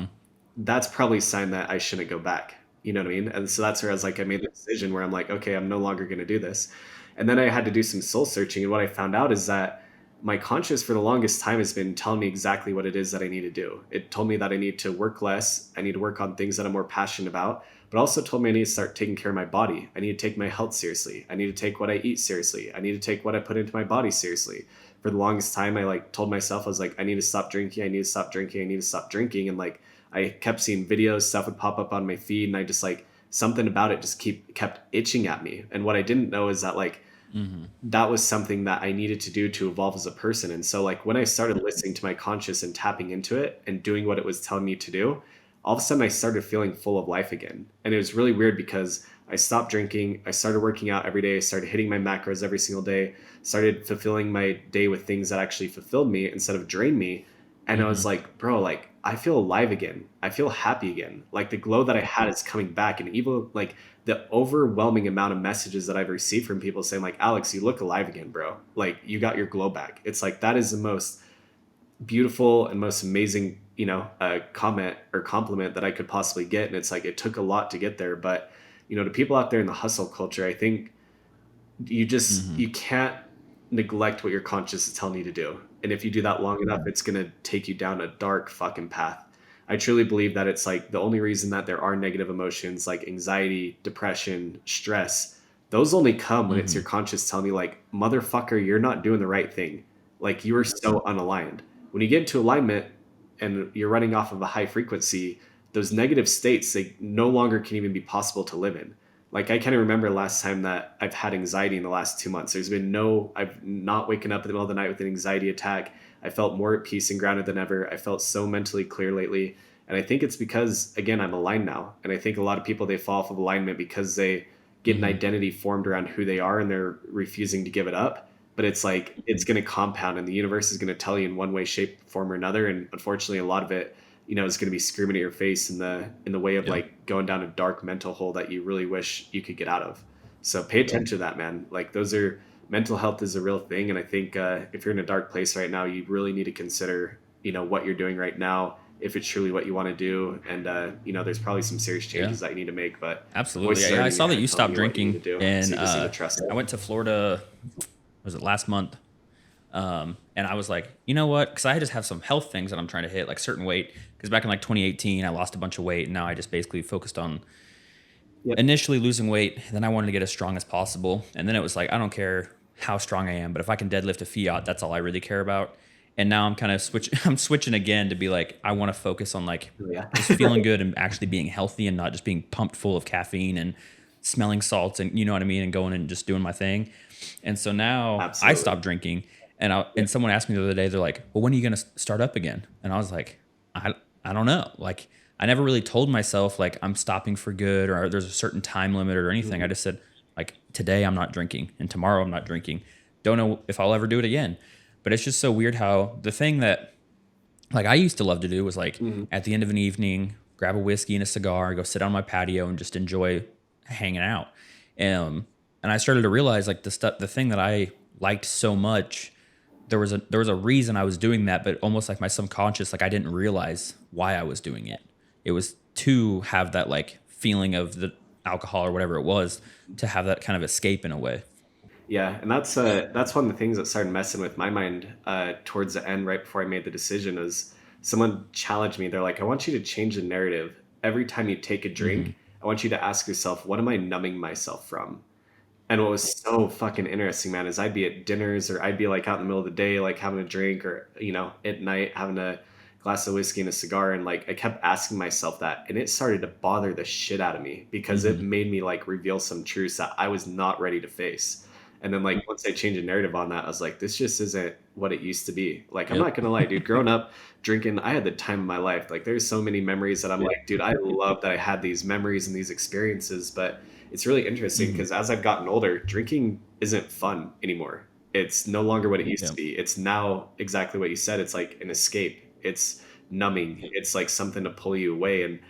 that's probably a sign that I shouldn't go back. You know what I mean? And so that's where I was like, I made the decision where I'm like, okay, I'm no longer going to do this. And then I had to do some soul searching. And what I found out is that my conscience for the longest time has been telling me exactly what it is that I need to do. It told me that I need to work less. I need to work on things that I'm more passionate about, but also told me I need to start taking care of my body. I need to take my health seriously. I need to take what I eat seriously. I need to take what I put into my body seriously. For the longest time, I like told myself, I was like, I need to stop drinking. I need to stop drinking. I need to stop drinking. And like, I kept seeing videos, stuff would pop up on my feed. And I just like, something about it just kept itching at me. And what I didn't know is that like, that was something that I needed to do to evolve as a person. And so like when I started listening to my conscious and tapping into it and doing what it was telling me to do, all of a sudden I started feeling full of life again. And it was really weird because I stopped drinking. I started working out every day. I started hitting my macros every single day, started fulfilling my day with things that actually fulfilled me instead of drained me. And I was like, bro, like I feel alive again. I feel happy again. Like the glow that I had is coming back. And even like the overwhelming amount of messages that I've received from people saying like, Alex, you look alive again, bro. Like you got your glow back. It's like, that is the most beautiful and most amazing, comment or compliment that I could possibly get. And it's like, it took a lot to get there, but to people out there in the hustle culture, I think you can't neglect what your conscious is telling you to do. And if you do that long enough, it's going to take you down a dark fucking path. I truly believe that it's like the only reason that there are negative emotions like anxiety, depression, stress, those only come when it's your conscious telling you like, motherfucker, you're not doing the right thing. Like you are so unaligned. When you get into alignment and you're running off of a high frequency, those negative states, they no longer can even be possible to live in. Like I can't even remember last time that I've had anxiety in the last 2 months. I've not waken up in the middle of the night with an anxiety attack. I felt more at peace and grounded than ever. I felt so mentally clear lately. And I think it's because, again, I'm aligned now. And I think a lot of people, they fall off of alignment because they get an identity formed around who they are and they're refusing to give it up. But it's like, it's going to compound and the universe is going to tell you in one way, shape, form or another. And unfortunately, a lot of it, is going to be screaming at your face in the way of like going down a dark mental hole that you really wish you could get out of. So pay attention to that, man. Like mental health is a real thing. And I think if you're in a dark place right now, you really need to consider, what you're doing right now, if it's truly what you want to do. And, there's probably some serious changes that you need to make, but absolutely. Yeah, I saw that you stopped drinking and so I went to Florida, was it last month? And I was like, you know what? Because I just have some health things that I'm trying to hit, like certain weight. Because back in like 2018, I lost a bunch of weight, and now I just basically focused on initially losing weight. Then I wanted to get as strong as possible, and then it was like, I don't care how strong I am, but if I can deadlift a fiat, that's all I really care about. And now I'm kind of I'm switching again to be like, I want to focus on like just feeling good and actually being healthy and not just being pumped full of caffeine and smelling salts and you know what I mean, and going and just doing my thing. And so now I stopped drinking. And someone asked me the other day, they're like, well, when are you going to start up again? And I was like, I don't know. Like, I never really told myself like I'm stopping for good or there's a certain time limit or anything. I Mhm. just said like today I'm not drinking and tomorrow I'm not drinking. Don't know if I'll ever do it again. But it's just so weird how the thing that like I used to love to do was like Mhm. at the end of an evening, grab a whiskey and a cigar, go sit on my patio and just enjoy hanging out. Um, and I started to realize like the thing that I liked so much, there was a reason I was doing that, but almost like my subconscious, like I didn't realize why I was doing it. It was to have that like feeling of the alcohol or whatever it was, to have that kind of escape in a way. Yeah, and that's one of the things that started messing with my mind towards the end, right before I made the decision. Is someone challenged me? They're like, "I want you to change the narrative every time you take a Hmm. drink. I want you to ask yourself, what am I numbing myself from?" And what was so fucking interesting, man, is I'd be at dinners or I'd be like out in the middle of the day, like having a drink or, at night having a glass of whiskey and a cigar. And like I kept asking myself that. And it started to bother the shit out of me because it Hmm. made me like reveal some truths that I was not ready to face. And then like once I changed the narrative on that, I was like, this just isn't what it used to be. Like, I'm Yep. not gonna lie, dude, growing up drinking, I had the time of my life. Like there's so many memories that I'm like, dude, I love that I had these memories and these experiences, but it's really interesting Hmm. because as I've gotten older, drinking isn't fun anymore. It's no longer what it used to Yep. be. It's now exactly what you said. It's like an escape. It's numbing. It's like something to pull you away. And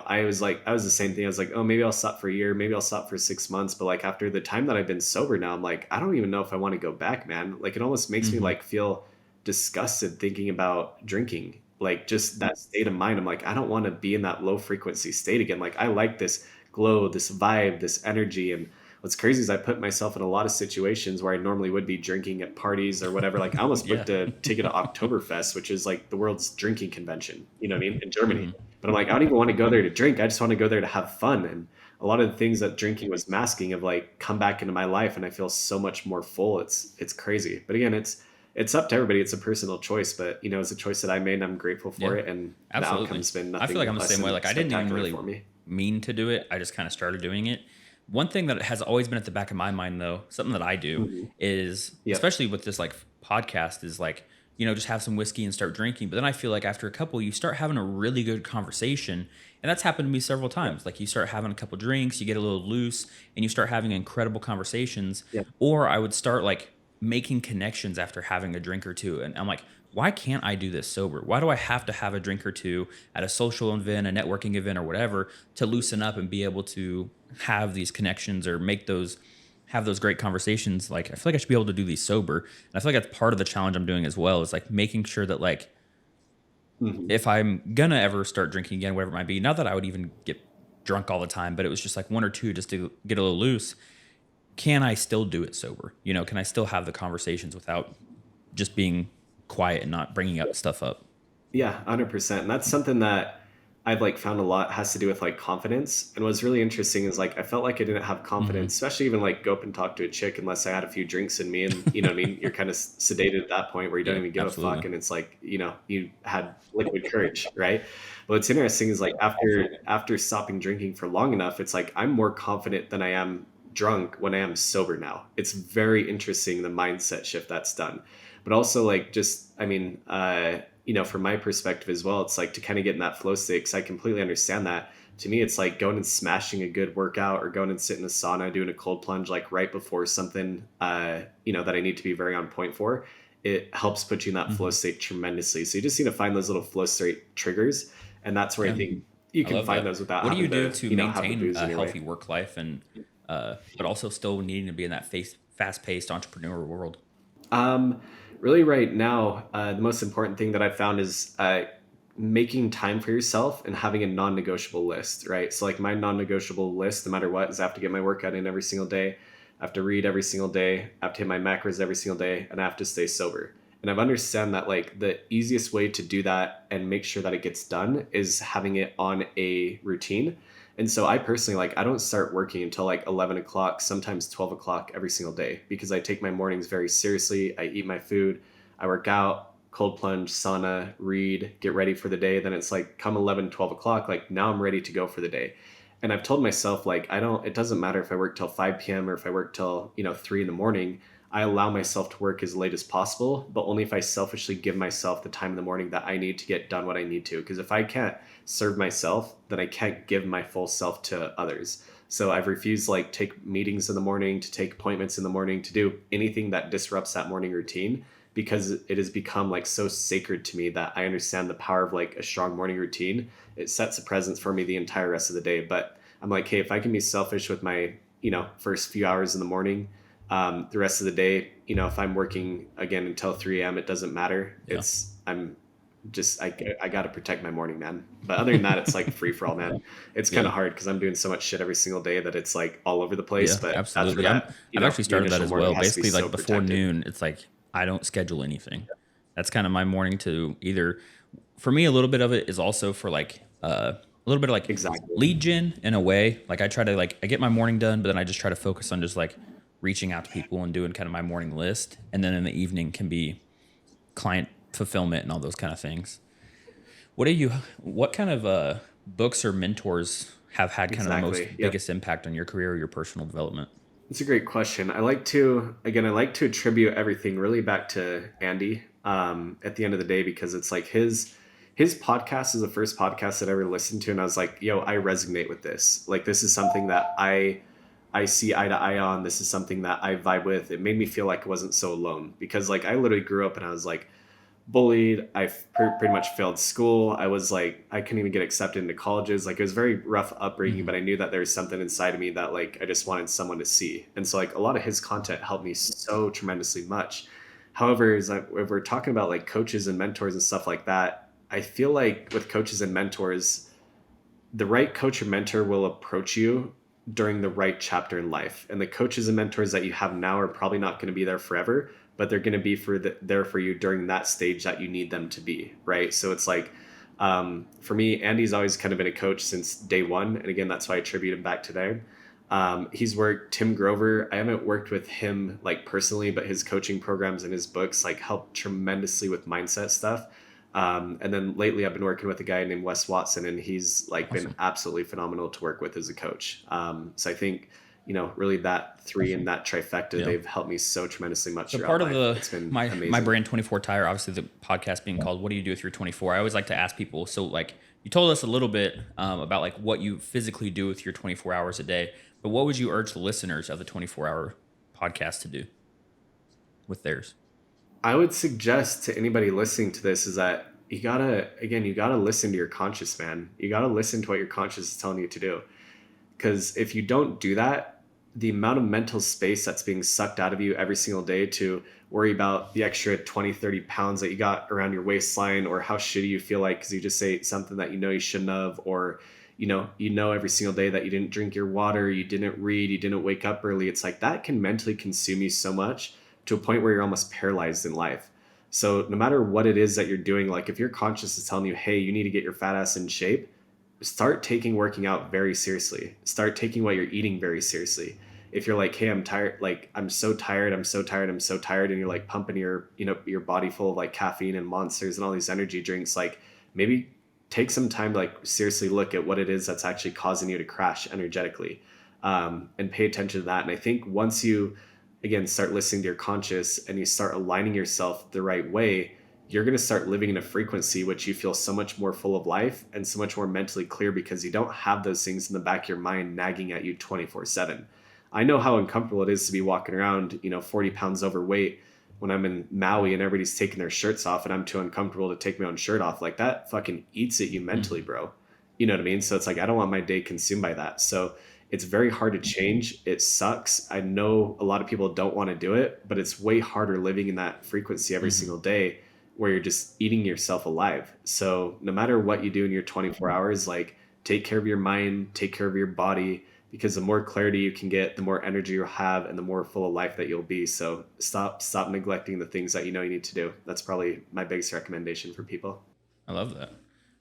I was the same thing. I was like, oh, maybe I'll stop for a year. Maybe I'll stop for 6 months. But like after the time that I've been sober now, I'm like, I don't even know if I want to go back, man. Like it almost makes me Hmm. like feel disgusted thinking about drinking. Like just that state of mind. I'm like, I don't want to be in that low frequency state again. Like I like this glow, this vibe, this energy. And what's crazy is I put myself in a lot of situations where I normally would be drinking at parties or whatever. Like I almost Yeah. booked a ticket to Oktoberfest, which is like the world's drinking convention, you know what I mean, in Germany. Hmm. But I'm like, I don't even want to go there to drink. I just want to go there to have fun. And a lot of the things that drinking was masking have like come back into my life and I feel so much more full. It's crazy. But again, it's up to everybody. It's a personal choice, but it's a choice that I made and I'm grateful for Yeah. it. And the Absolutely. outcome's been I feel like nothing I'm the less same way. than Like I didn't even spectacular really for me. mean to do it. I just kind of started doing it. One thing that has always been at the back of my mind though, something that I do Hmm. is, Yep. especially with this like podcast, is like, just have some whiskey and start drinking. But then I feel like after a couple, you start having a really good conversation. And that's happened to me several Yep. times. Like you start having a couple drinks, you get a little loose, and you start having incredible conversations. Yep. Or I would start like making connections after having a drink or two. And I'm like, why can't I do this sober? Why do I have to have a drink or two at a social event, a networking event, or whatever to loosen up and be able to have these connections or have those great conversations? Like, I feel like I should be able to do these sober. And I feel like that's part of the challenge I'm doing as well is like making sure that, like, Hmm. if I'm gonna ever start drinking again, whatever it might be, not that I would even get drunk all the time, but it was just like one or two just to get a little loose. Can I still do it sober? Can I still have the conversations without just being quiet and not bringing up stuff up? Yeah, 100%. And that's something that I've like found a lot has to do with like confidence. And what's really interesting is like I felt like I didn't have confidence, Hmm. especially even like go up and talk to a chick unless I had a few drinks in me. And you know what I mean? You're kind of sedated at that point where you don't Yeah, even give a fuck. absolutely. And it's like, you had liquid courage, right? But what's interesting is like after stopping drinking for long enough, it's like I'm more confident than I am drunk when I am sober now. It's very interesting the mindset shift that's done. But also like just I mean, from my perspective as well, it's like to kind of get in that flow state because I completely understand that. To me, it's like going and smashing a good workout or going and sitting in a sauna, doing a cold plunge like right before something, that I need to be very on point for. It helps put you in that flow Hmm. state tremendously. So you just need to find those little flow state triggers, and that's where I Yeah, think you I can love find that. those without What do you having do to, to have the maintain booze a in your way. healthy work life and, but also still needing to be in that fast paced entrepreneurial world? Um, Really, right now, the most important thing that I've found is making time for yourself and having a non-negotiable list, right? So, like my non-negotiable list, no matter what, is I have to get my workout in every single day. I have to read every single day. I have to hit my macros every single day, and I have to stay sober. And I've understand that like the easiest way to do that and make sure that it gets done is having it on a routine. And so I personally like I don't start working until like 11 o'clock, sometimes 12 o'clock every single day because I take my mornings very seriously. I eat my food, I work out, cold plunge, sauna, read, get ready for the day. Then it's like come 11, 12 o'clock, like now I'm ready to go for the day. And I've told myself like it doesn't matter if I work till 5 p.m. or if I work till 3 in the morning. I allow myself to work as late as possible, but only if I selfishly give myself the time in the morning that I need to get done what I need to. Because if I can't serve myself, then I can't give my full self to others. So I've refused like take meetings in the morning, to take appointments in the morning, to do anything that disrupts that morning routine, because it has become like so sacred to me that I understand the power of like a strong morning routine. It sets a presence for me the entire rest of the day. But I'm like, hey, if I can be selfish with my, first few hours in the morning, the rest of the day, if I'm working again until 3 a.m., it doesn't matter. Yeah. I'm just, I got to protect my morning, man. But other than that, it's like free for all, man. It's kind Yeah. of hard because I'm doing so much shit every single day that it's like all over the place. Yeah, But that's where absolutely. I've actually your started that initial as morning well. has to be Basically, so like before protected. noon, it's like I don't schedule anything. That's kind of my morning to either. For me, a little bit of it is also for like a little bit of like Exactly. lead gen in a way. Like I try to like I get my morning done, but then I just try to focus on just like reaching out to people and doing kind of my morning list, and then in the evening can be client fulfillment and all those kind of things. What are you? What kind of books or mentors have had kind of the Exactly. most Yep. biggest impact on your career or your personal development? It's a great question. I like to attribute everything really back to Andy, at the end of the day, because it's like his podcast is the first podcast that I ever listened to. And I was like, yo, I resonate with this. Like, this is something that I see eye to eye on. This is something that I vibe with. It made me feel like I wasn't so alone, because like I literally grew up and I was like bullied. Pretty much failed school. I was like, I couldn't even get accepted into colleges. Like, it was very rough upbringing, Hmm. but I knew that there was something inside of me that like I just wanted someone to see. And so like a lot of his content helped me so tremendously much. However, is like if we're talking about like coaches and mentors and stuff like that, I feel like with coaches and mentors, the right coach or mentor will approach you during the right chapter in life. And the coaches and mentors that you have now are probably not going to be there forever, but they're going to be there for you during that stage that you need them to be, right? So it's like, for me, Andy's always kind of been a coach since day one. And again, that's why I attribute him back to there. He's worked Tim Grover. I haven't worked with him like personally, but his coaching programs and his books like help tremendously with mindset stuff. And then lately I've been working with a guy named Wes Watson, and he's like been Awesome. absolutely phenomenal to work with as a coach. So I think, really that three and that trifecta, Yeah. they've helped me so tremendously much So throughout part of life. the It's been my amazing. brand 24 tire, obviously the podcast being called "What do you do with your 24?" I always like to ask people. So like you told us a little bit about like what you physically do with your 24 hours a day, but what would you urge the listeners of the 24-hour podcast to do with theirs? I would suggest to anybody listening to this is that you gotta listen to your conscious, man. You gotta listen to what your conscious is telling you to do. Because if you don't do that, the amount of mental space that's being sucked out of you every single day to worry about the extra 20, 30 pounds that you got around your waistline, or how shitty you feel like because you just ate something that you know you shouldn't have, or every single day that you didn't drink your water, you didn't read, you didn't wake up early. It's like that can mentally consume you so much to a point where you're almost paralyzed in life. So no matter what it is that you're doing, like if your conscious is telling you, hey, you need to get your fat ass in shape, start taking working out very seriously. Start taking what you're eating very seriously. If you're like, hey, I'm tired, like I'm so tired, I'm so tired, I'm so tired, and you're like pumping your body full of like caffeine and monsters and all these energy drinks, like maybe take some time to like seriously look at what it is that's actually causing you to crash energetically, and pay attention to that. And I think once you again start listening to your conscious and you start aligning yourself the right way, you're going to start living in a frequency which you feel so much more full of life and so much more mentally clear, because you don't have those things in the back of your mind nagging at you 24/7. I know how uncomfortable it is to be walking around, 40 pounds overweight when I'm in Maui and everybody's taking their shirts off and I'm too uncomfortable to take my own shirt off. Like that fucking eats at you mentally, Hmm. bro. You know what I mean? So it's like, I don't want my day consumed by that. So it's very hard to change. It sucks. I know a lot of people don't want to do it, but it's way harder living in that frequency every Hmm. single day where you're just eating yourself alive. So no matter what you do in your 24 hours, like take care of your mind, take care of your body, because the more clarity you can get, the more energy you'll have and the more full of life that you'll be. So stop neglecting the things that you know you need to do. That's probably my biggest recommendation for people. I love that.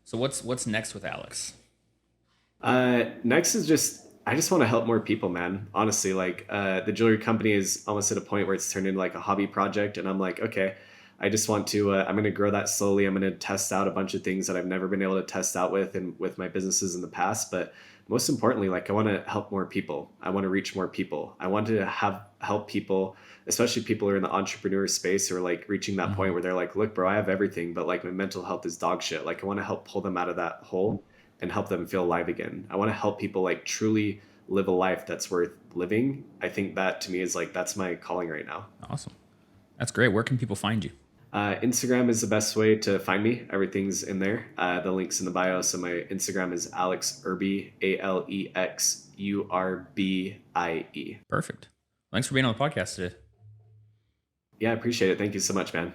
So what's next with Alex? Next is just I just want to help more people, man. Honestly, like the jewelry company is almost at a point where it's turned into like a hobby project, and I'm like, okay, I just want to. I'm going to grow that slowly. I'm going to test out a bunch of things that I've never been able to test out with and with my businesses in the past. But most importantly, like I want to help more people. I want to reach more people. I want to have help people, especially people who are in the entrepreneur space, who are like reaching that Hmm. point where they're like, look, bro, I have everything, but like my mental health is dog shit. Like I want to help pull them out of that hole and help them feel alive again. I want to help people like truly live a life that's worth living. I think that to me is like, that's my calling right now. Awesome. That's great. Where can people find you? Instagram is the best way to find me. Everything's in there. The link's in the bio. So my Instagram is Alex Urbie, AlexUrbie. Perfect. Thanks for being on the podcast today. Yeah, I appreciate it. Thank you so much, man.